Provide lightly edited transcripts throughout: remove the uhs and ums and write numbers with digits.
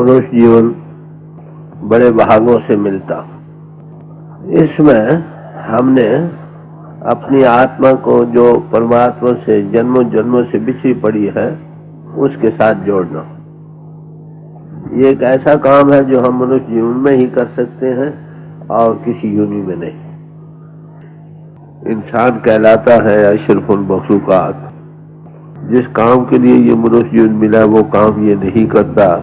मनुष्य जीवन बड़े भागों से मिलता। इसमें हमने अपनी आत्मा को जो परमात्मा से जन्मों जन्मों से बिछड़ी पड़ी है उसके साथ जोड़ना, ये एक ऐसा काम है जो हम मनुष्य जीवन में ही कर सकते हैं और किसी योनि में नहीं। इंसान कहलाता है अशरफुल मखलूकात। जिस काम के लिए ये मनुष्य जीवन मिला वो काम ये नहीं करता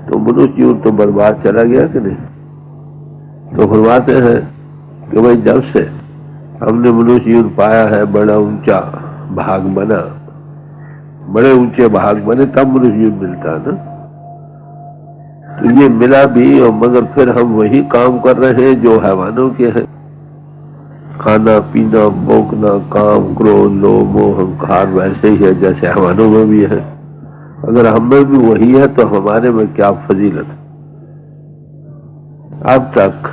तो मनुष्य जीवन तो बर्बाद चला गया कि नहीं। तो फरमाते हैं कि भाई जब से हमने मनुष्य जीवन पाया है बड़ा ऊंचा भाग बना, बड़े ऊंचे भाग बने तब मनुष्य जीवन मिलता है ना। तो ये मिला भी और मगर फिर हम वही काम कर रहे हैं जो हैवानों के हैं। खाना पीना भोगना काम क्रोध लोभ मोह अहंकार वैसे ही है जैसे हैवानों में भी है। अगर हमें भी वही है तो हमारे में क्या फजीलत। अब तक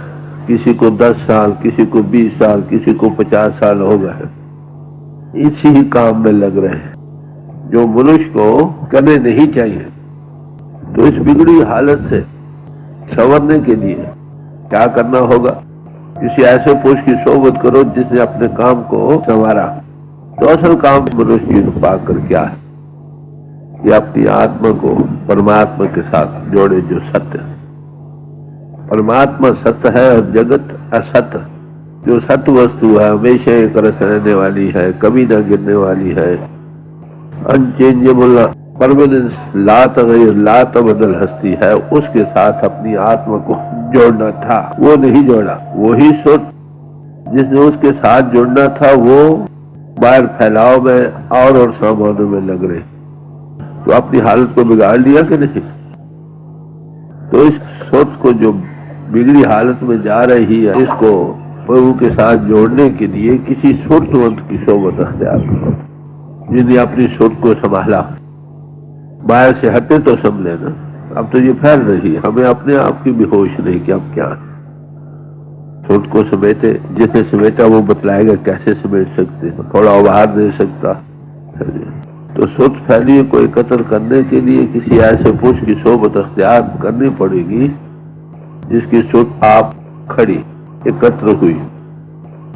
किसी को 10 साल, किसी को 20 साल, किसी को 50 साल हो गए इसी ही काम में लग रहे हैं जो मनुष्य को करने नहीं चाहिए। तो इस बिगड़ी हालत से संवरने के लिए क्या करना होगा? किसी ऐसे पुरुष की सोबत करो जिसने अपने काम को संवारा। तो असल काम मनुष्य जीवन पाकर क्या है कि अपनी आत्मा को परमात्मा के साथ जोड़े जो सत्य। परमात्मा सत्य है और जगत असत्य। जो सत्य वस्तु है हमेशा एक रस रहने वाली है, कभी ना गिरने वाली है, अनचेंजेबल परमानेंस, ला तबदल हस्ती है। उसके साथ अपनी आत्मा को जोड़ना था, वो नहीं जोड़ा। वही सोच जिसने उसके साथ जोड़ना था वो बाहर फैलाव में और सामानों में लग रहे, तो अपनी हालत को बिगाड़ लिया कि नहीं। तो इस सोच को जो बिगड़ी हालत में जा रही है इसको प्रभु के साथ जोड़ने के लिए किसी सूरतवंत की सोबत अख्तियार करो जिन्हें अपनी सोच को संभाला। बाहर से हटे तो संभले ना। अब तो ये फैल रही है, हमें अपने आप की भी होश नहीं कि अब क्या सोच को समेटे। जिसने समेटा वो बतलाएगा कैसे समेट सकते हैं, थोड़ा उभार दे सकता। तो सोच फैली को एकत्र करने के लिए किसी ऐसे पुरुष की सोबत अख्तियार करनी पड़ेगी जिसकी सोच आप खड़ी एकत्र हुई।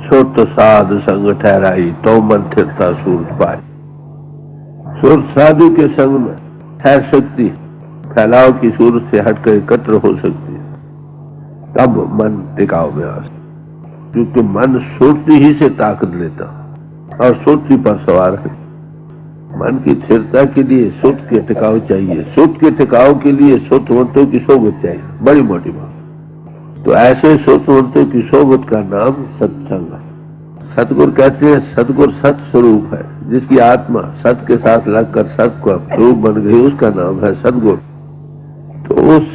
सोच साध संग ठहराई तो मन थिरता सूरज पाए। सोच साधु के संग में ठहर सकती, फैलाव की सूरत से हटकर एकत्र हो सकती है, तब मन टिकाव में आ सकता। क्योंकि मन सोचती ही से ताकत लेता और सोचती पर सवार है। मन की स्थिरता के लिए सोच के टिकाव चाहिए, सोच के टिकाव के लिए सोचवंतों की सोबत चाहिए। बड़ी मोटी बात। तो ऐसे सोचवंतों की सोबत का नाम सत्संग है। सतगुरु कहते हैं सतगुरु सत स्वरूप है। जिसकी आत्मा सत के साथ लगकर सत का स्वरूप बन गई उसका नाम है सतगुरु। तो उस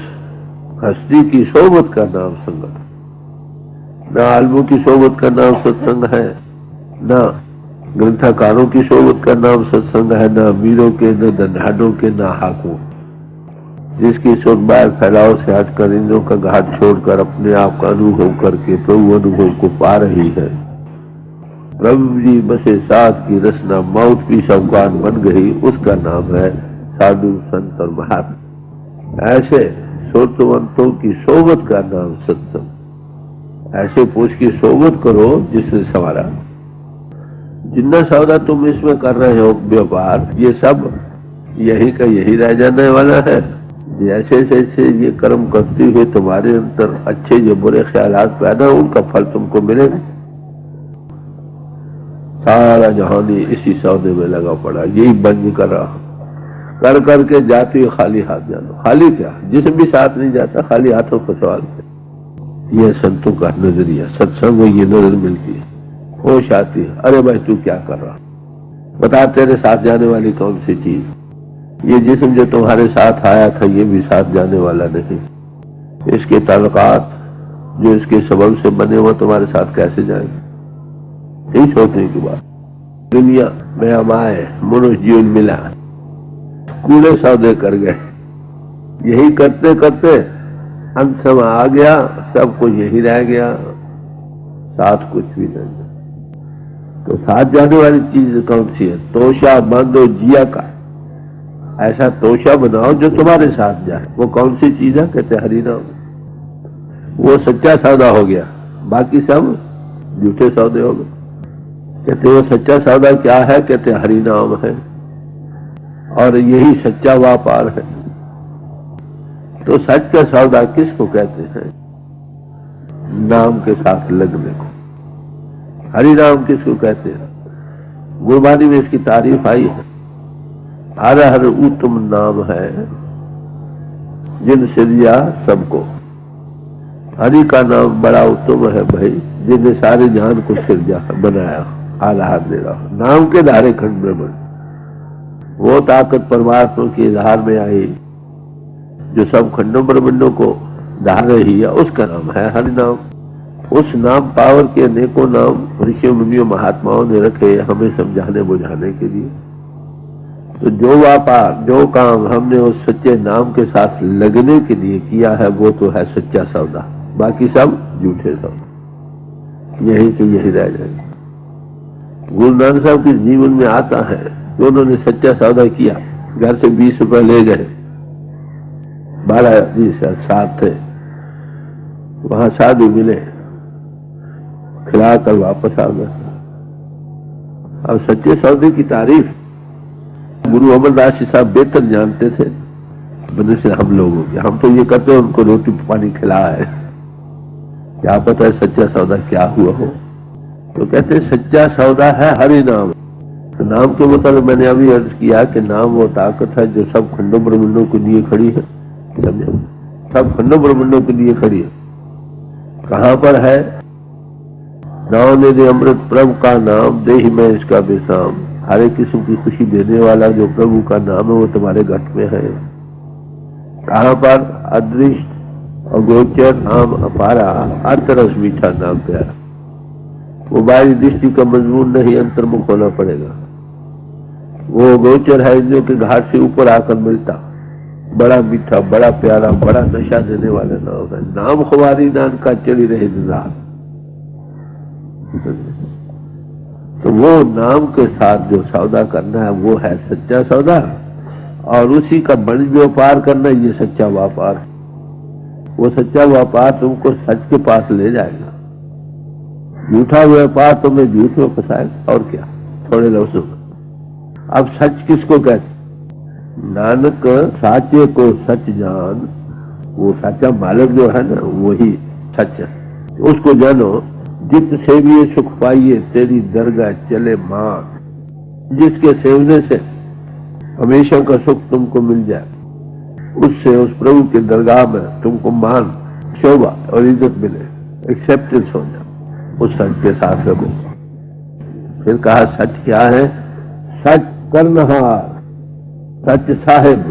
हस्ती की सोबत का नाम संगत। न आलमों की सोबत का नाम सत्संग है, न ग्रंथकारों की सोबत का नाम सत्संग है, न अमीरों के, न धनहाडों के, न हाकों। जिसकी सोच बाहर फैलाव से हटकर इंद्रियों का घाट छोड़कर अपने आप का अनुभव करके प्रभु अनुभव को पा रही है। प्रभु जी बसे साथ की रचना मौत की सौगात बन गई, उसका नाम है साधु संत और महात्मा। ऐसे सोचवंतों की सोबत का नाम सत्संग। ऐसे पुरुष की सोबत करो जिसने संवारा। जितना सौदा तुम इसमें कर रहे हो व्यापार, ये सब यही का यही रह जाने वाला है। जैसे जैसे ये कर्म करते हुए तुम्हारे अंदर अच्छे जो बुरे ख्यालात पैदा हो उनका फल तुमको मिलेगा। सारा जहानी इसी सौदे में लगा पड़ा, यही बंद कर रहा कर करके जाती हो खाली हाथ जानो। खाली क्या, जिसमें भी साथ नहीं जाता खाली हाथों का सवाल। यह संतों का नजरिया, सत्संग में ये नजर मिलती है, होश आती है। अरे भाई तू क्या कर रहा, बता तेरे साथ जाने वाली कौन सी चीज। ये जिस्म जो तुम्हारे साथ आया था ये भी साथ जाने वाला नहीं। इसके ताल्लुकात जो इसके सबब से बने हुए तुम्हारे साथ कैसे जाएंगे। यही सोचने की बात। दुनिया में हम आए, मनुष्य जीवन मिला, कूड़े सौदे कर गए, यही करते करते अंत समय आ गया, सब कुछ यही रह गया, साथ कुछ भी नहीं। तो साथ जाने वाली चीज कौन सी है? तोशा बांधो जिया का, ऐसा तोशा बनाओ जो तुम्हारे साथ जाए। वो कौन सी चीज है? कहते हरि नाम। वो सच्चा सौदा हो गया, बाकी सब झूठे सौदे हो गए। कहते वो सच्चा सौदा क्या है? कहते हरि नाम है, और यही सच्चा व्यापार है। तो सच का सौदा किसको कहते हैं? नाम के साथ लगने को। हरि नाम किसको कहते हैं? गुरबानी में इसकी तारीफ आई है। हर हर उत्तम नाम है, जिन सिरजा सबको। हरि का नाम बड़ा उत्तम है भाई, जिसने सारे जहान को सिरजा बनाया, आधार दे रहा। नाम के धारे खंड ब्रह्मण, वो ताकत परमात्मा के आधार में आई जो सब खंडों ब्रह्मंडों को धार रही है, उसका नाम है हरि नाम। उस नाम पावर के अनेकों नाम ऋषियों मुनियों महात्माओं ने रखे हमें समझाने बुझाने के लिए। तो जो व्यापार जो काम हमने उस सच्चे नाम के साथ लगने के लिए किया है, वो तो है सच्चा सौदा, बाकी सब झूठे सौदा। यही से यही रह जाएगा। गुरु नानक साहब के जीवन में आता है कि उन्होंने सच्चा सौदा किया। घर से 20 रुपए ले गए, 12 जी साथ थे, वहां साधु मिले, खिलाकर वापस आ गए। अब सच्चे सौदे की तारीफ गुरु अमरदास जी साहब बेहतर जानते थे बने से हम लोगों के। हम तो ये करते हैं उनको रोटी पानी खिला है, क्या पता है सच्चा सौदा क्या हुआ हो। तो कहते हैं सच्चा सौदा है हरि नाम। तो नाम के मतलब मैंने अभी अर्ज किया कि नाम वो ताकत है जो सब खंडों ब्रह्मंडों के लिए खड़ी है। समझे? सब खंडों ब्रह्मंडों के लिए खड़ी है। कहां पर है? नाम ने दे अमृत प्रभु का नाम, दे ही मैं इसका विश्राम। हर एक किस्म की खुशी देने वाला जो प्रभु का नाम है वो तुम्हारे घट में है। कहां पर? अदृष्ट और गोचर नाम अपारा, अंतरस मीठा नाम प्यारा। वो बाहरी दृष्टि का मजमून नहीं, अंतर्मुख होना पड़ेगा। वो गोचर है इंद्रियों के घाट से ऊपर आकर मिलता, बड़ा मीठा, बड़ा प्यारा, बड़ा नशा देने वाला नाम है। नाम खुमारी नान का चली रहे दिन रात। तो वो नाम के साथ जो सौदा करना है वो है सच्चा सौदा, और उसी का बन व्यापार करना ये सच्चा व्यापार है। वो सच्चा व्यापार तुमको सच के पास ले जाएगा। झूठा व्यापार तुम्हें झूठ में फंसाएगा, और क्या। थोड़े लफ्जों में अब सच किसको कहते? नानक साचे को सच जान। वो सच्चा मालिक जो है ना, वही सच है। उसको जानो। जित सेविए सुख पाइए, तेरी दरगाह चले मान। जिसके सेवने से हमेशा का सुख तुमको मिल जाए, उससे उस प्रभु के दरगाह में तुमको मान, शोभा और इज्जत मिले, एक्सेप्टेंस हो जाए, उस सच के साथ रहो। फिर कहा सच क्या है? सच करनहार, सच साहिब,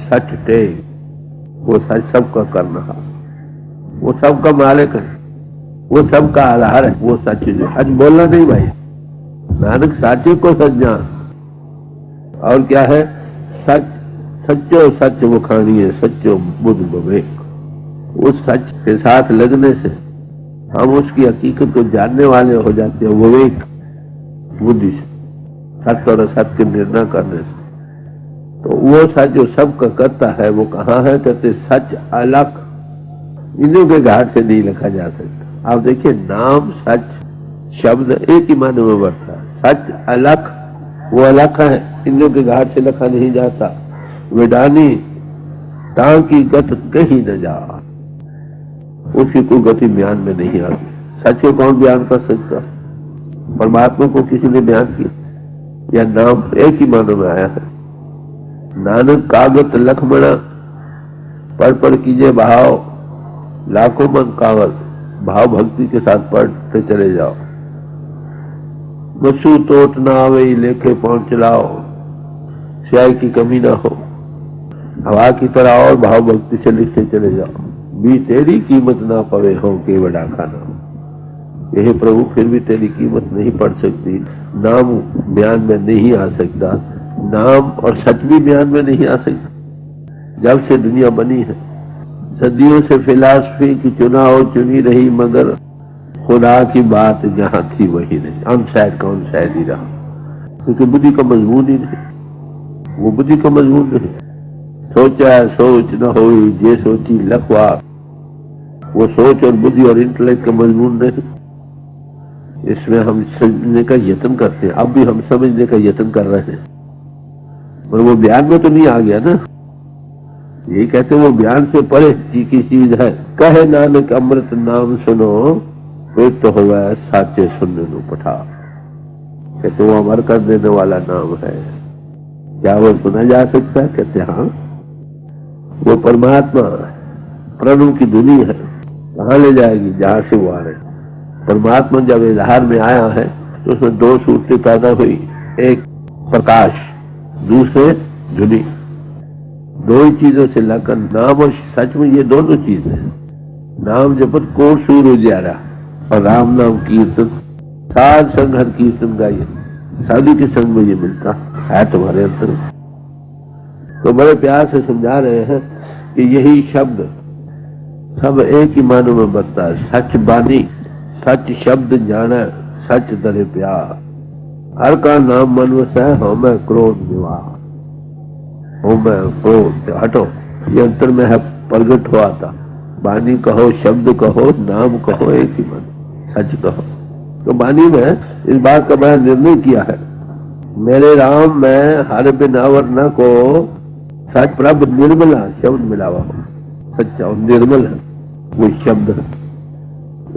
सच टेक। वो सच सबका करनहार, वो सबका मालिक है, वो सबका आधार है। वो सच है, सच बोलना नहीं भाई। नानक साचे को सच जान। और क्या है? सच सच्चो सच वखाणिए, सच्चो बुद्ध विवेक। उस सच के साथ लगने से हम उसकी हकीकत को जानने वाले हो जाते हैं, विवेक बुद्धि से, सत्य और असत्य के निर्णय करने से। तो वो सच जो सबका करता है वो कहाँ है? कहते सच अलग, इन्हीं के घाट से नहीं लिखा जा सकता। आप देखिए, नाम सच शब्द एक ही माने में बढ़ता है। सच अलग, वो अलग है, इन्हीं के घाट से लिखा नहीं जाता। विडानी टांग की गत कहीं न जा, उसकी कोई गति बयान में नहीं आती। सच को कौन बयान कर सकता? परमात्मा को किसी ने बयान किया? यह नाम एक ही मानों में आया है। नानक कागत लखमणा, पर कीजिए भाव, लाखों मन कागज। भाव भक्ति के साथ पढ़ते चले जाओ। बसु तोट ना आवे, लेखे पहुंच चलाओ, स्याही की कमी ना हो। हवा की तरह और भाव भक्ति से लिखते चले जाओ। भी तेरी कीमत ना पवे हो के बड़ा खाना। यही प्रभु फिर भी तेरी कीमत नहीं पड़ सकती। नाम बयान में नहीं आ सकता, नाम और सच भी बयान में नहीं आ सकता। जब से दुनिया बनी है सदियों से फिलॉसफी की चुनाव चुनी रही, मगर खुदा की बात जहां थी वही नहीं। अनशायद कौन शायद ही रहा, क्योंकि बुद्धि का मजबूत ही नहीं, वो बुद्धि का मजबूत नहीं। सोचा सोच न होई जे सोची लखवा। वो सोच और बुद्धि और इंटेलेक्ट का मजमून नहीं, इसमें हम समझने का यत्न करते हैं। अब भी हम समझने का यत्न कर रहे हैं, पर वो बयान में तो नहीं आ गया ना। यही कहते वो बयान से परे की चीज है। कहे नानक अमृत नाम सुनो, फिर तो होगा साचे सुनने नो पठा। कहते वो अमर कर देने वाला नाम है। क्या वो सुना जा सकता है? कहते हाँ, वो परमात्मा प्रणव की धुनी है। कहाँ ले जाएगी? जहां से वो आ रहे। परमात्मा जब इजहार में आया है तो उसमें दो सूरतें पैदा हुई, एक प्रकाश, दूसरे धुनी। दो ही चीजों से लाकर नाम और सच में ये दोनों चीजें। नाम जपत को सूर उजियारा और राम नाम कीर्तन, साध संग हर कीर्तन गाइए। साधु के संग में ये मिलता है तुम्हारे अंदर। तो बड़े प्यार से समझा रहे हैं कि यही शब्द सब एक ही मानों में बनता है। सच बानी, सच शब्द जाना, सच दरे प्यार। हर का नाम मन वसै, हो मैं क्रोध निवार। हो मैं क्रोध हटो, ये अंतर में है प्रगट हुआ था। बानी कहो, शब्द कहो, नाम कहो, एक ही मन, सच कहो। तो बानी में इस बात का मैंने निर्णय किया है, मेरे राम मैं हर बिनावर न को सच प्रभ निर्मला शब्द मिलावा हो। सच्चा और निर्मल है वो शब्द है।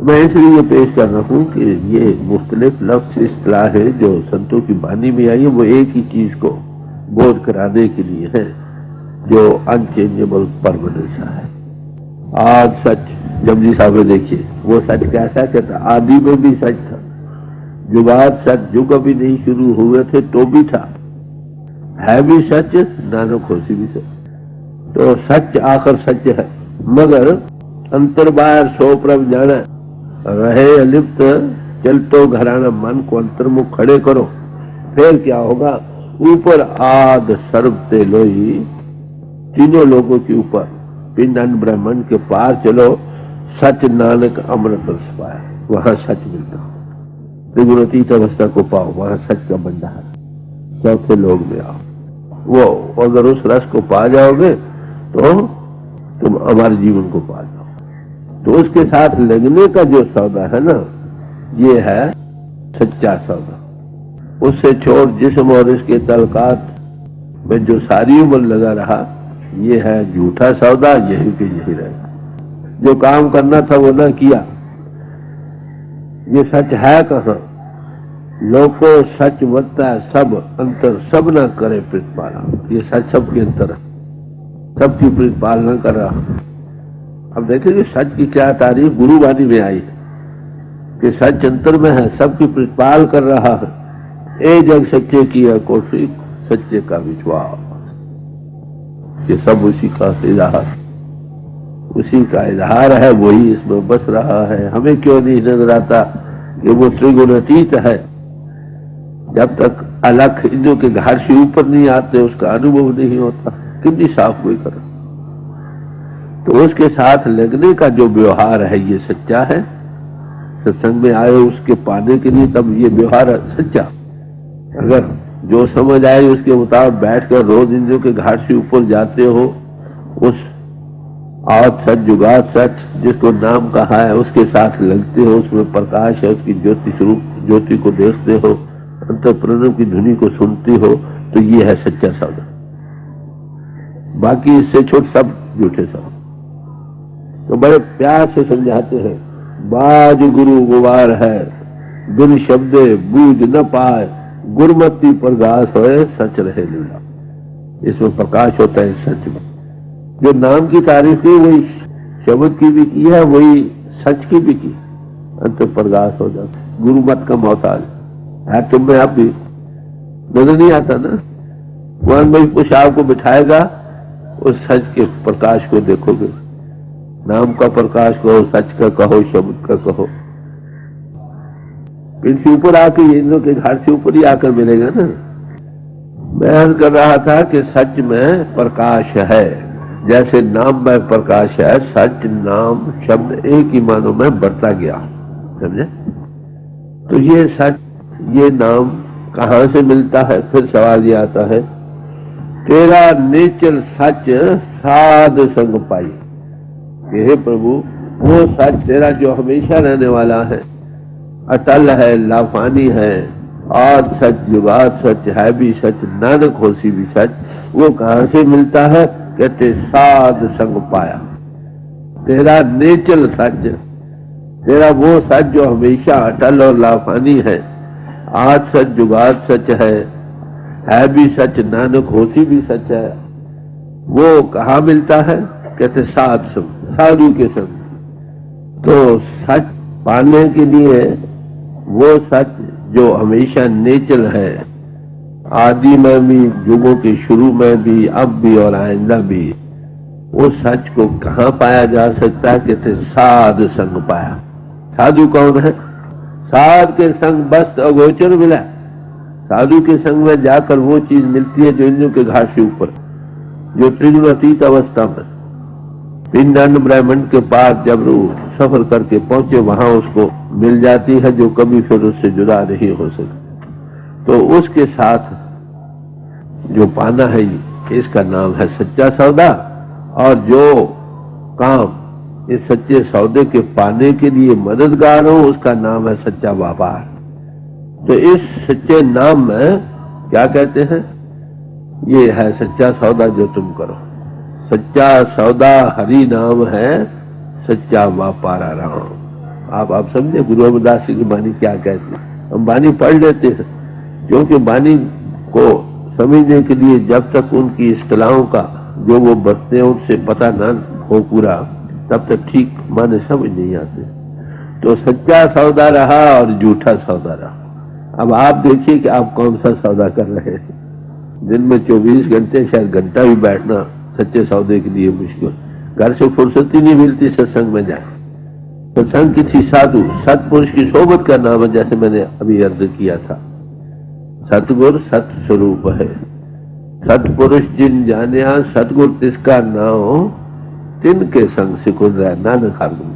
मैं इसलिए ये पेश कर रहा हूँ कि ये मुख्तलिफ लफ्ज इस्तिलाह है जो संतों की बानी में आई है, वो एक ही चीज को बोध कराने के लिए है जो अनचेंजेबल परमानेंस है। आज सच जमजी साहब ने देखिए, वो सच कैसा कहता, आदि में भी सच था, जुगात सच युग अभी नहीं शुरू हुए थे तो भी था, है भी सच, नानो खोसी भी सच। तो सच आखिर सच है, मगर अंतर बाहर सो प्रभ जाना, रहे अलिप्त चलतो घराना। मन को अंतर्मुख खड़े करो, फिर क्या होगा? ऊपर आद सर्व ते लोई, तीनों लोगों के ऊपर पिंड अन्न ब्रह्मांड के पार चलो। सच नानक अमृत रस पाए, वहां सच मिलता। त्रिगुणातीत अवस्था को पाओ, वहां सच का भंडार। चौथे लोग में आओ, वो अगर उस रस को पा जाओगे तो तुम हमारे जीवन को पा जाओ। तो उसके साथ लगने का जो सौदा है ना, ये है सच्चा सौदा। उससे छोड़ जिस्म और इसके तलकात में जो सारी उम्र लगा रहा, ये है झूठा सौदा, यही के यही रहेगा। जो काम करना था वो ना किया, ये सच है कहाँ? लोको सच वर्ता है सब अंतर, सब ना करे प्रतिपालना। ये सच सबके अंतर है, सबकी प्रतिपालना कर रहा। अब देखेंगे सच की क्या तारीफ गुरुवाणी में आई कि सच अंतर में है, सबकी प्रतिपाल कर रहा है। ए जग सच्चे की है कोशिश, सच्चे का विश्वास। ये सब उसी का इजहार, उसी का इजहार है, वही इसमें बस रहा है। हमें क्यों नहीं नजर आता कि वो त्रिगुणातीत है? जब तक अलख इंद्रियों के घर से ऊपर नहीं आते उसका अनुभव नहीं होता। कितनी साफ कोई कर, तो उसके साथ लगने का जो व्यवहार है ये सच्चा है। सत्संग में आए उसके पाने के लिए तब ये व्यवहार सच्चा। अगर जो समझ आए उसके मुताबिक बैठकर रोज इंद्रियों के घाट से ऊपर जाते हो, उस आद सच जुगात सच जिसको नाम कहा है उसके साथ लगते हो, उसमें प्रकाश है, उसकी ज्योति स्वरूप ज्योति को देखते हो, अंतर प्रणव की ध्वनि को सुनते हो, तो ये है सच्चा सौदा। बाकी इससे छोट सब झूठे सौदा। तो बड़े प्यार से समझाते हैं, बाज गुरु गुवार है, बिन शब्दे बूझ न पाए, गुरमति प्रकाश होए सच रहे लीला। इसमें प्रकाश होता है सच में। जो नाम की तारीफ की वही शब्द की भी की है, वही सच की भी की, अंत प्रकाश हो जाता। गुरुमत का मोहताज है तुम में, आप भी नजर नहीं आता ना। वन भाई कुछ आपको बिठाएगा, उस सच के प्रकाश को देखोगे। नाम का प्रकाश कहो, सच का कहो, शब्द का कहो। इनसे ऊपर आके इंद्रों के घाट से ऊपर ही आकर मिलेगा ना। मैं कर रहा था कि सच में प्रकाश है, जैसे नाम में प्रकाश है। सच नाम शब्द एक ही मानों में बढ़ता गया, समझे? तो ये सच ये नाम कहां से मिलता है? फिर सवाल ये आता है तेरा नेचर सच साध संग पाई। कि हे प्रभु, वो सच तेरा जो हमेशा रहने वाला है, अटल है, लाफानी है, और सच जुगात सच है भी सच, नानक होसी भी सच, वो कहां से मिलता है? कहते साध संग पाया। तेरा नेचर सच, तेरा वो सच जो हमेशा अटल और लाफानी है, आज सच जुगात सच है भी सच, नानक होसी भी सच है, वो कहाँ मिलता है? कहते साध संग, साधु के संग। तो सच पाने के लिए वो सच जो हमेशा नेचर है, आदि में भी, युगों के शुरू में भी, अब भी और आइंदा भी, उस सच को कहाँ पाया जा सकता है? कहते साध संग पाया। साधु कौन है? साध के संग बस अगोचर मिला। साधु के संग में जाकर वो चीज मिलती है जो इंद्रियों के घाट से ऊपर, जो त्रिगुणातीत अवस्था में, पिंडांड ब्रह्मांड के पार जब सफर करके पहुंचे, वहां उसको मिल जाती है, जो कभी फिर उससे जुदा नहीं हो सकती। तो उसके साथ जो पाना है, इसका नाम है सच्चा सौदा। और जो काम इस सच्चे सौदे के पाने के लिए मददगार हो, उसका नाम है सच्चा व्यापार। तो इस सच्चे नाम में क्या कहते हैं? ये है सच्चा सौदा जो तुम करो। सच्चा सौदा हरि नाम है, सच्चा व्यापार राम। आप समझे गुरु अमरदास जी की वाणी क्या कहती है? हम वाणी पढ़ लेते हैं, क्योंकि वाणी को समझने के लिए जब तक उनकी इस्तिलाहों का जो वो बसते हैं उनसे पता ना हो पूरा, तब तक ठीक माने समझ नहीं आते। तो सच्चा सौदा रहा और झूठा सौदा रहा। अब आप देखिए कि आप कौन सा सौदा कर रहे हैं। दिन में 24 घंटे, शायद घंटा भी बैठना सच्चे सौदे के लिए मुश्किल। घर से फुर्सत ही नहीं मिलती सत्संग में जाए। सत्संग किसी साधु सतपुरुष की सोबत का नाम है, जैसे मैंने अभी अर्ज किया था। सतगुर सत स्वरूप है, सतपुरुष जिन जानिया, सतगुर तिसका नाम, तिनके संग सिकुड़ रहा नानक हर गुण।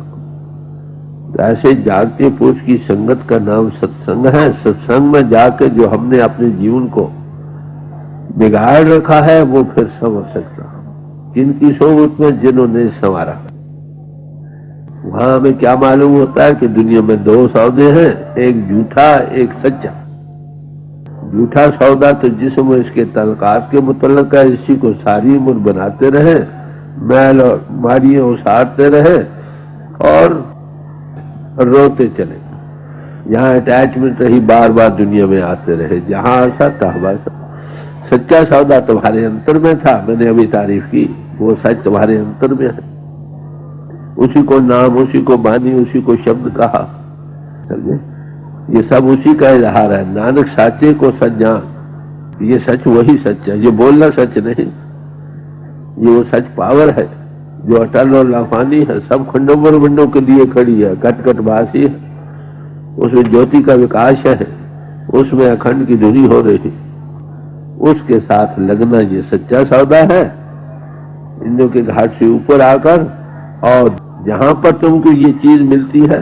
ऐसे जागते पुरुष की संगत का नाम सत्संग है। सत्संग में जाकर जो हमने अपने जीवन को बिगाड़ रखा है, वो फिर संवर सकता। जिनकी सोबत में जिन्होंने संवारा, वहां हमें क्या मालूम होता है कि दुनिया में दो सौदे हैं, एक झूठा एक सच्चा। झूठा सौदा तो जिसमें इसके तलकात के मुतल्लक है, इसी को सारी उम्र बनाते रहे, मैल और मारियां उसारते रहे और रोते चले। जहां अटैचमेंट रही, बार बार दुनिया में आते रहे, जहां आशा तहाँ वैसा। सच्चा सौदा तुम्हारे अंतर में था, मैंने अभी तारीफ की, वो सच तुम्हारे अंतर में है। उसी को नाम, उसी को बानी, उसी को शब्द कहा। समझे? ये सब उसी का इजहार है। नानक साचे को सच जान, ये सच वही सच है। ये बोलना सच नहीं, ये वो सच पावर है जो अटल और लाफानी है, सब खंडों ब्रह्मंडों के लिए खड़ी है, कट कट भासी है। उसमें ज्योति का विकास है, उसमें अखंड की धुनी हो रही, उसके साथ लगना ये सच्चा सौदा है। इंद्रियों के घाट से ऊपर आकर, और जहां पर तुमको ये चीज मिलती है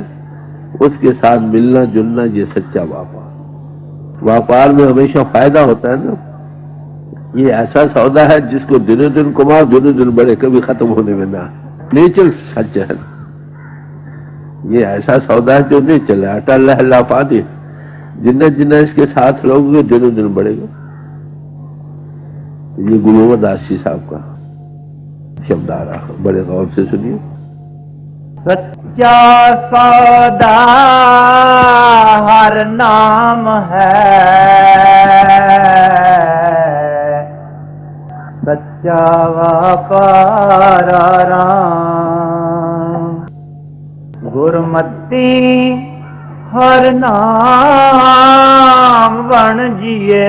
उसके साथ मिलना जुलना, ये सच्चा व्यापार। व्यापार में हमेशा फायदा होता है ना। ये ऐसा सौदा है जिसको दिनों दिन कमाओ, दिनों दिन बढ़े, कभी खत्म होने में ना। नेचर सच है। ये ऐसा सौदा है जो नेचर है, अटल है, लाफानी। जिन्ना जिन्ना इसके साथ लोगे दिनों दिन बढ़ेगा। ये गुरु अमरदास जी साहब का शब्द आ रहा, बड़े गौर से सुनिए। सच्चा सौदा हर नाम है, सच्चा व्यापार राम। गुरमति हर नाम बन जिए,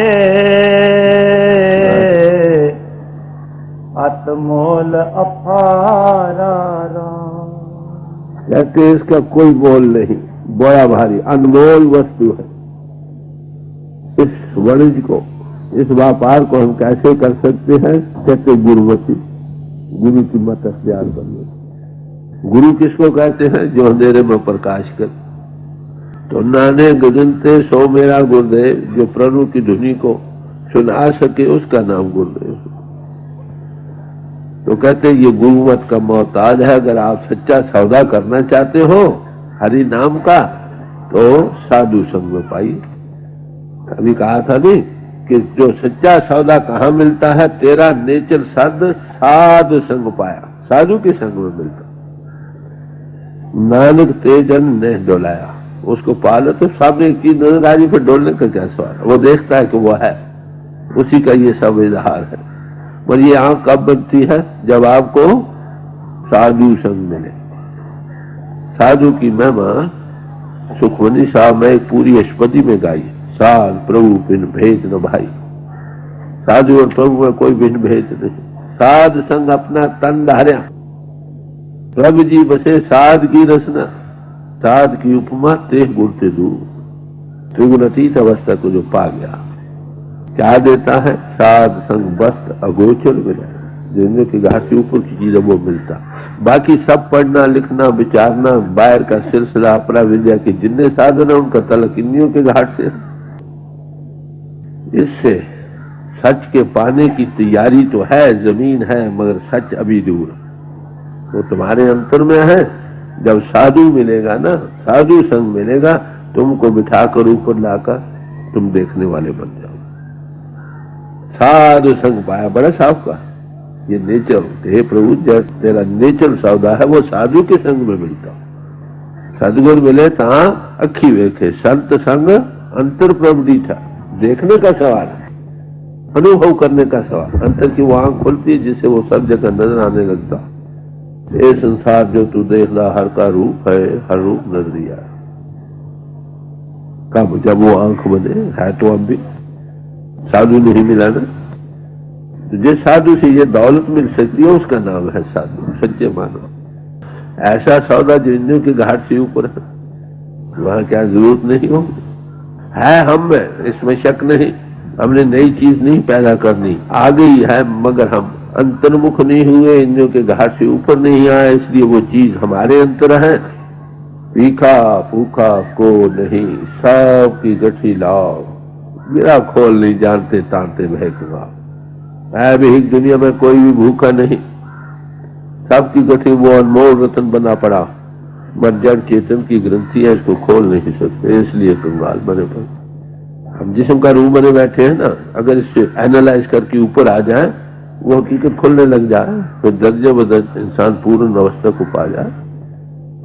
अतमोल अपार राम। कहते इसका कोई मोल नहीं, बड़ा भारी अनमोल वस्तु है। इस वाणिज्य को, इस व्यापार को हम कैसे कर सकते हैं? कहते गुरुमति, गुरु की मत अख्तियार करने। गुरु किसको कहते हैं? जो अंधेरे में प्रकाश कर। तो नाने गगनते सो मेरा गुरुदेव, जो प्रभु की धुनी को सुना सके, उसका नाम गुरुदेव। तो कहते ये गुरुमत का मोहताज है। अगर आप सच्चा सौदा करना चाहते हो हरि नाम का तो साधु संग में पाइए। अभी कहा था नहीं कि जो सच्चा सौदा कहाँ मिलता है, तेरा नेचर साधु संग पाया, साधु के संग में मिलता। नानक तेजन ने डोलाया, उसको पालो तो सामने की नजर आ रही, फिर डोलने का क्या सवाल। वो देखता है कि वो है, उसी का ये सब इजहार है। पर ये आंख कब बनती है, जब आपको साधु संग मिले। साधु की महिमा सुखमनी साहब में एक पूरी अष्टपदी में गाई, साध प्रभु बिन भेद न भाई। साधु और प्रभु में कोई बिन भेद नहीं। साध संग अपना तन धार्या, प्रभु जी बसे साध की रसना। साध की उपमा तेह गुण से दूर, त्रिगुणातीत अवस्था को जो पा गया। क्या देता है, साध संग वस्त अगोचर मिला, जिंदगी की घाट से ऊपर की चीज वो मिलता। बाकी सब पढ़ना लिखना विचारना बाहर का सिलसिला अपरा विद्या के जितने साधन है उनका तलक इंद्रियों के घाट से। इससे सच के पाने की तैयारी तो है, जमीन है, मगर सच अभी दूर। वो तुम्हारे अंतर में है। जब साधु मिलेगा ना, साधु संग मिलेगा, तुमको बिठाकर ऊपर लाकर तुम देखने वाले बन जाओ। साधु संग पाया, बड़ा साफ का ये नेचर। हे प्रभु, जब तेरा नेचर सौदा है वो साधु के संग में मिलता। सदगुरु मिले ता अखी वेखे, संत संग अंतर प्रबुद्धि था। देखने का सवाल है, अनुभव करने का सवाल। अंतर की वो आंख खुलती है जिससे वो सब जगह नजर आने लगता। ये संसार जो तू देख रहा हर का रूप है, हर रूप नजरिया। कब, जब वो आंख बने है तो अब भी साधु नहीं मिला ना। तो जिस साधु से ये दौलत मिल सकती है उसका नाम है साधु, सच्चे मानो। ऐसा सौदा जो इंद्रियों के घाट से ऊपर है, वहां क्या जरूरत नहीं हो है हम में, इसमें शक नहीं। हमने नई चीज नहीं पैदा करनी, आ गई है, मगर हम अंतर्मुख नहीं हुए, इंद्रियों के घाट से ऊपर नहीं आए, इसलिए वो चीज हमारे अंतर है। तीखा भूखा को नहीं, सब की गठी लाओ, मेरा खोल नहीं जानते तांते महकूंगा। है भी एक दुनिया में कोई भी भूखा नहीं, सबकी गठी वो अनमोल रतन बना पड़ा, मर जड़ चेतन की ग्रंथि है, इसको खोल नहीं सकते, इसलिए कंगाल बने पड़े। हम जिस्म का रूह बने बैठे हैं ना, अगर इससे एनालाइज करके ऊपर आ जाए, वो हकीकत खुलने लग जाए, तो दर्जे बदर्ज इंसान पूर्ण अवस्था को पा जाए।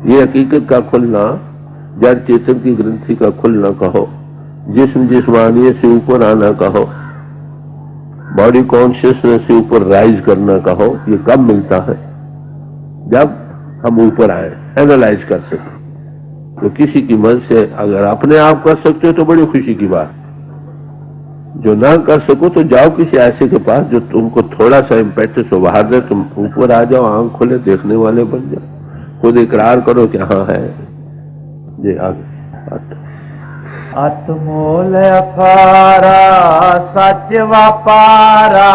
ये हकीकत का खुलना, जड़ चेतन की ग्रंथि का खुलना कहो, जिस्म जिस्मानियत से ऊपर आना कहो, बॉडी कॉन्शियसनेस से ऊपर राइज करना कहो, ये कब मिलता है, जब हम ऊपर आए, एनालाइज कर सके। तो किसी की मदद से अगर अपने आप कर सकते हो तो बड़ी खुशी की बात। जो ना कर सको तो जाओ किसी ऐसे के पास जो तुमको थोड़ा सा इम्पेक्ट बाहर दे, तुम ऊपर आ जाओ, आंख खोले, देखने वाले बन जाओ, खुद इकरार करो कि हाँ है। जी आगे अतमोल अपारा सच व्यापारा,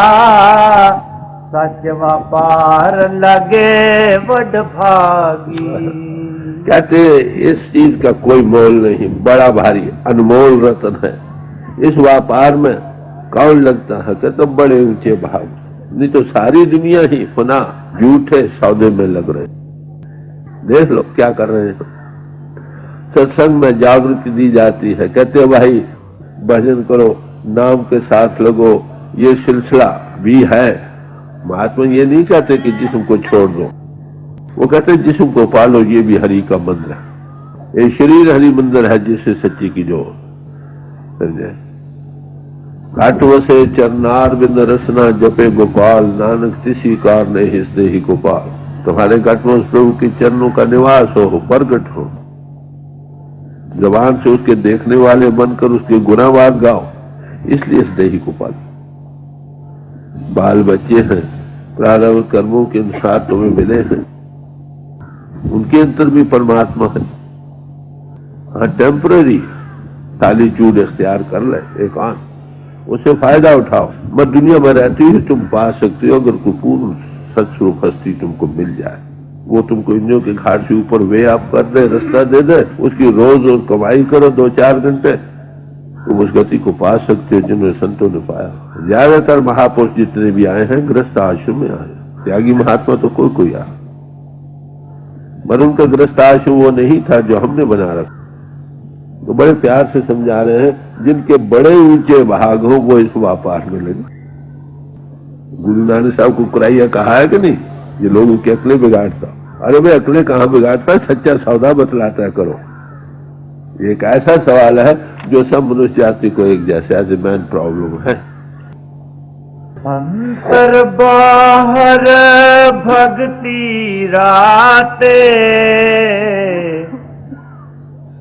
सच व्यापार लगे बड़ भागी। कहते इस चीज का कोई मोल नहीं, बड़ा भारी अनमोल रतन है। इस व्यापार में कौन लगता है, कहते बड़े ऊंचे भाव। नहीं तो सारी दुनिया ही फना झूठे सौदे में लग रहे। देख लो क्या कर रहे हैं। सत्संग में जागृति दी जाती है, कहते भाई भजन करो, नाम के साथ लगो, ये सिलसिला भी है। महात्मा ये नहीं कहते कि जिस्म को छोड़ दो, वो कहते जिस्म को पालो, ये भी हरि का मंदिर है। ये शरीर हरि मंदिर है जिससे सच्ची की जो समझे। घाट वसे चरनार बिंद रसना, जपे गोपाल, नानक तिसी कार ने हिस्से ही गोपाल। तुम्हारे घट में प्रभु के चरणों का निवास हो, प्रगट हो, जबान से उसके देखने वाले बनकर उसके गुनावाद गाओ, इसलिए इस देही को पालो। बाल बच्चे हैं, प्रारब्ध कर्मों के अनुसार तुम्हें मिले हैं, उनके अंदर भी परमात्मा है। हाँ टेम्पररी तालीचूड इख्तियार कर ले, एकांत, उससे फायदा उठाओ। मत दुनिया में रहती है तुम पा सकते हो, अगर कोई पूर्ण सत्स्वरूप हस्ती तुमको मिल जाए, वो तुमको इंद्रियों के घाट से ऊपर वे आप कर दे, रास्ता दे दे, उसकी रोज रोज कमाई करो 2-4 घंटे, तुम उस गति को पा सकते हो जिन्होंने संतों ने पाया। ज्यादातर महापुरुष जितने भी आए हैं गृहस्थ आश्रम में आए, त्यागी महात्मा तो कोई कोई आ, पर उनका गृहस्थाश्रम वो नहीं था जो हमने बना रखा। तो बड़े प्यार से समझा रहे हैं, जिनके बड़े ऊंचे भाग हो वो इस व्यापार में लगे। गुरु नानक साहब को कुराइया कहा है कि नहीं, ये लोगों की अकलें बिगाड़ता। अरे भाई अकलें कहाँ बिगाड़ता है, सच्चा सौदा बतलाता है करो। एक ऐसा सवाल है जो सब मनुष्य जाति को एक जैसे एज ए मैन प्रॉब्लम है। अंतर बाहर भक्ति राते,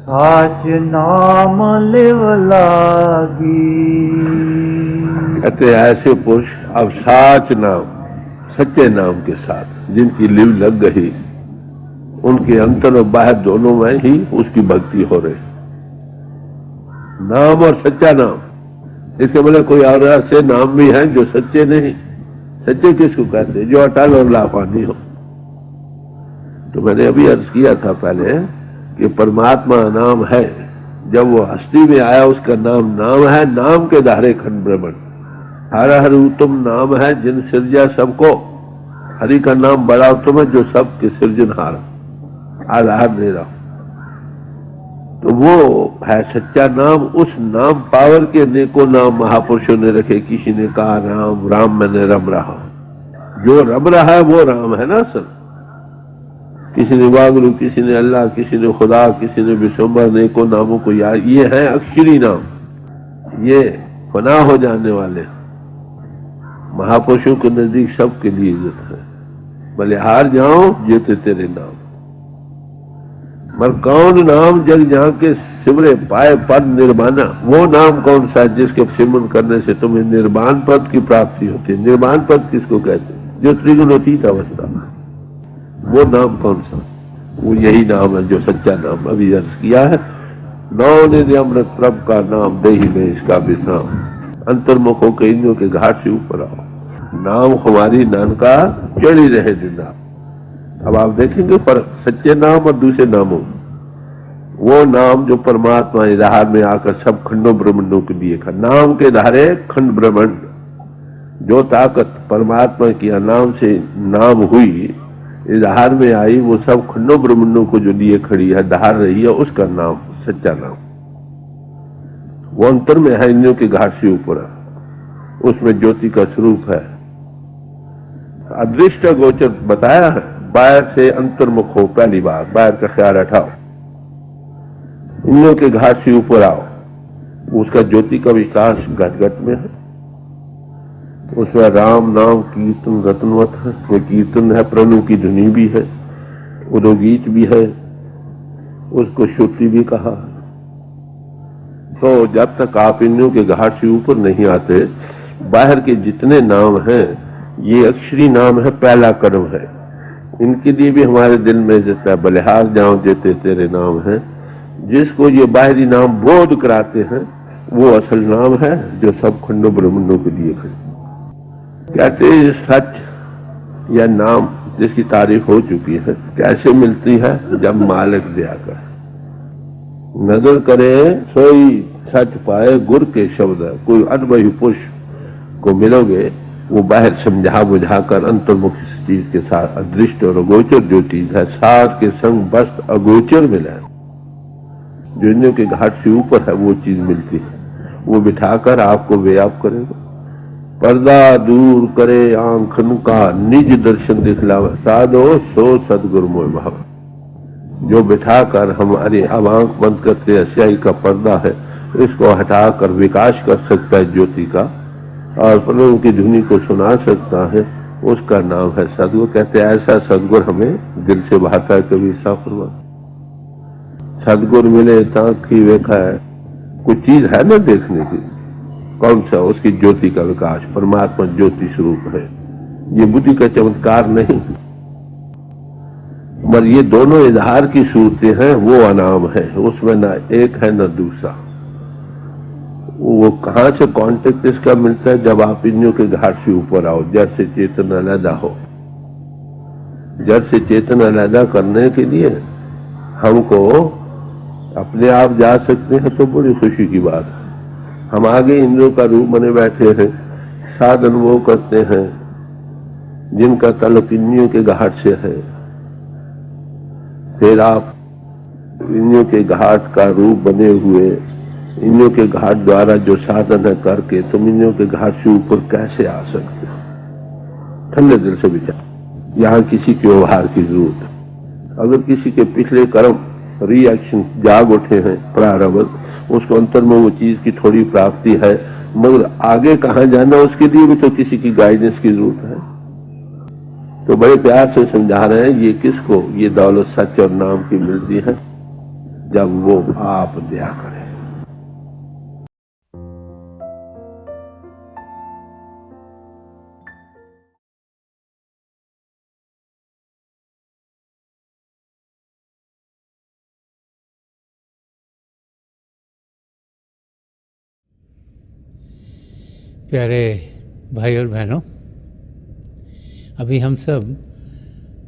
साच नाम लिव लागी। कहते ऐसे पुरुष अब साच नाम, सच्चे नाम के साथ जिनकी लिव लग गई, उनके अंतर और बाहर दोनों में ही उसकी भक्ति हो रही। नाम और सच्चा नाम, इसके मतलब कोई और ऐसे नाम भी हैं जो सच्चे नहीं। सच्चे किसको कहते हैं? जो अटल और लापानी हो। तो मैंने अभी अर्ज किया था पहले कि परमात्मा नाम है। जब वो हस्ती में आया उसका नाम नाम है, नाम के धारे खंड ब्रह्मंड। हर हर उत्तम नाम है जिन सृजा सबको। हरि का नाम बड़ा उत्तम है जो सबके सृजनहार आधार दे रहा। तो वो है सच्चा नाम। उस नाम पावर के अनेकों नाम महापुरुषों ने रखे। किसी ने कहा राम, राम मैंने रम रहा। जो रम रहा है वो राम है ना सर। किसी ने वागुरु, किसी ने अल्लाह, किसी ने खुदा, किसी ने विश्वम्भर, अनेकों नामों को याद। ये है अक्षरी नाम, ये फना हो जाने वाले महापुरुषों के नजदीक सबके लिए इज्जत है। भले हार जाओ जेते तेरे नाम। मर कौन नाम जग जहां के सिमरे पाए पद निर्माना। वो नाम कौन सा जिसके सिमरन करने से तुम्हें निर्वाण पद की प्राप्ति होती है। निर्वाण पद किसको कहते हैं? जो त्रिगुणातीत अवस्था। वो नाम कौन सा? वो यही नाम है जो सच्चा नाम अभी अर्ज किया है। नौ निधि अमृत प्रभ का नाम दे ही में इसका विश्राम। अंतर्मुख होकर इंद्रियों के घाट से ऊपर आओ। नाम हमारी नानका चढ़ी रहे जिंदा। अब आप देखेंगे फर्क सच्चे नाम और दूसरे नामों। वो नाम जो परमात्मा इधार में आकर सब खंडों ब्रह्मंडों के लिए खा। नाम के धारे खंड ब्रह्मंड। जो ताकत परमात्मा की नाम से नाम हुई, इधार में आई, वो सब खंडों ब्रह्मंडों को जो लिए खड़ी है, धार रही है, उसका नाम सच्चा नाम। वो अंतर में है, इंद्रियों के घाट से ऊपर है। उसमें ज्योति का स्वरूप है। अदृष्ट गोचर बताया है। बाहर से अंतर्मुख हो, पहली बार बाहर का ख्याल हटाओ, इंद्रियों के घाट से ऊपर आओ। उसका ज्योति का विकास घट घट में है। उसमें राम नाम कीर्तन रत्नवत है। वो कीर्तन है, प्रणु की धुनी भी है, उदोगीत भी है, उसको श्रुति भी कहा। तो जब तक आप इंद्रियों के घाट से ऊपर नहीं आते, बाहर के जितने नाम हैं, ये अक्षरी नाम है, पहला कदम है। इनके लिए भी हमारे दिल में जैसा बलिहार जाऊं जेते तेरे नाम है। जिसको ये बाहरी नाम बोध कराते हैं, वो असल नाम है जो सब खंडों ब्रह्मंडों के लिए खड़े। कहते सच या नाम जिसकी तारीफ हो चुकी है, कैसे मिलती है? जब मालिक दिया कर नजर करे सोई सच पाए, गुर के शब्द है। कोई अनवही पुरुष को मिलोगे, वो बाहर समझा बुझाकर अंतर्मुख चीज के साथ अदृष्ट और अगोचर जो चीज है, साथ के संग बस अगोचर मिला, जो इंद्रियों के घाट से ऊपर है, वो चीज मिलती है। वो बिठाकर आपको व्याप करेगा। पर्दा दूर करे आंखन का, निज दर्शन दिखलावे, साधो सो सदगुरु मोह भाव। जो बिठाकर हमारी अब आंख बंद करते अस्याई का पर्दा है, इसको हटाकर विकास कर सकता है ज्योति का, और प्रणव की धुनी को सुना सकता है, उसका नाम है सदगुरु। कहते हैं ऐसा सदगुरु हमें दिल से भाता है। कभी साफरवा सदगुरु मिले ताकि देखा है, कुछ चीज है ना देखने की। कौन सा? उसकी ज्योति का विकास। परमात्मा ज्योति स्वरूप है, ये बुद्धि का चमत्कार नहीं। मगर ये दोनों इजहार की सूरतें हैं, वो अनाम है। उसमें ना एक है ना दूसरा। वो कहां से कांटेक्ट इसका मिलता है? जब आप इंद्रियों के घाट से ऊपर आओ, जड़ से चेतन अलहदा हो। जड़ से चेतन अलहदा करने के लिए हमको अपने आप जा सकते हैं तो बड़ी खुशी की बात है। हम आगे इंद्रियों का रूप बने बैठे हैं, साधन वो करते हैं, जिनका तल्लुक इंद्रियों के घाट से है, फिर आप इंद्रियों के घाट का रूप बने हुए इंद्रियों के घाट द्वारा जो साधन है करके तुम इंद्रियों के घाट से ऊपर कैसे आ सकते हो? ठंडे दिल से विचार। यहाँ किसी के व्यवहार की जरूरत है। अगर किसी के पिछले कर्म रिएक्शन जाग उठे हैं प्रारब्ध, उसको अंतर में वो चीज की थोड़ी प्राप्ति है, मगर आगे कहाँ जाना उसके लिए भी तो किसी की गाइडेंस की जरूरत है। तो बड़े प्यार से समझा रहे हैं, ये किसको ये दौलत सच और नाम की मिलती है जब वो आप दया करें। प्यारे भाई और बहनों, अभी हम सब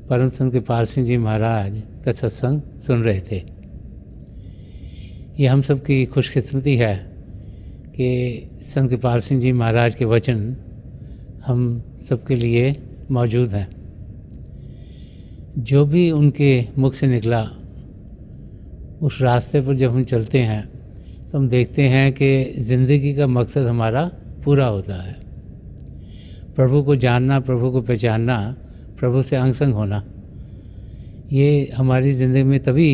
परम संत कृपाल सिंह जी महाराज का सत्संग सुन रहे थे। ये हम सब की खुशकिस्मती है कि संत कृपाल सिंह जी महाराज के वचन हम सबके लिए मौजूद हैं। जो भी उनके मुख से निकला, उस रास्ते पर जब हम चलते हैं तो हम देखते हैं कि ज़िंदगी का मकसद हमारा पूरा होता है। प्रभु को जानना, प्रभु को पहचानना, प्रभु से अंग संग होना, ये हमारी ज़िंदगी में तभी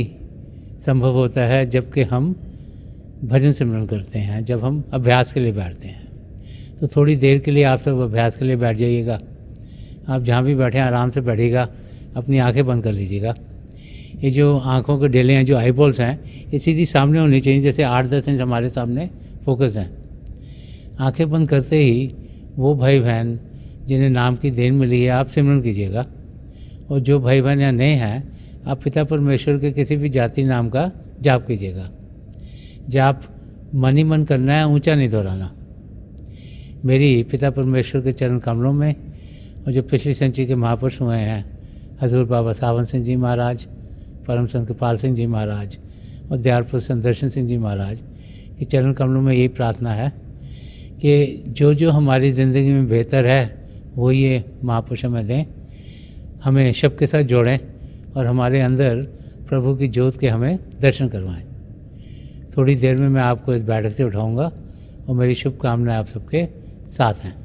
संभव होता है जबकि हम भजन सिमरन करते हैं, जब हम अभ्यास के लिए बैठते हैं। तो थोड़ी देर के लिए आप सब अभ्यास के लिए बैठ जाइएगा। आप जहाँ भी बैठे आराम से बैठिएगा, अपनी आंखें बंद कर लीजिएगा। ये जो आँखों के डेले हैं, जो आईबॉल्स हैं, ये सीधी सामने होनी चाहिए, जैसे 8-10 इंच हमारे सामने फोकस हैं। आंखें बंद करते ही वो भाई बहन जिन्हें नाम की देन मिली है, आप सिमरन कीजिएगा। और जो भाई बहन यहाँ नए हैं, आप पिता परमेश्वर के किसी भी जाति नाम का जाप कीजिएगा। जाप मन ही मन करना है, ऊंचा नहीं दोहराना। मेरी पिता परमेश्वर के चरण कमलों में, और जो पिछली संची के महापुरुष हुए हैं, हजूर बाबा सावन सिंह जी महाराज, परम संत कृपाल सिंह जी महाराज और दयालपुर संत दर्शन सिंह जी महाराज के चरण कमलों में यही प्रार्थना है कि जो जो हमारी ज़िंदगी में बेहतर है वो ये महापुरुष हमें दें, हमें शब के साथ जोड़ें और हमारे अंदर प्रभु की ज्योत के हमें दर्शन करवाएं। थोड़ी देर में मैं आपको इस बैठक से उठाऊंगा और मेरी शुभकामनाएं आप सबके साथ हैं।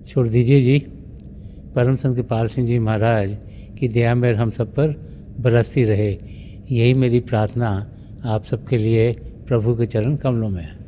छोड़ दीजिए जी। परम संत कृपाल सिंह जी महाराज की दया मेहर हम सब पर बरसती रहे, यही मेरी प्रार्थना आप सबके लिए प्रभु के चरण कमलों में है।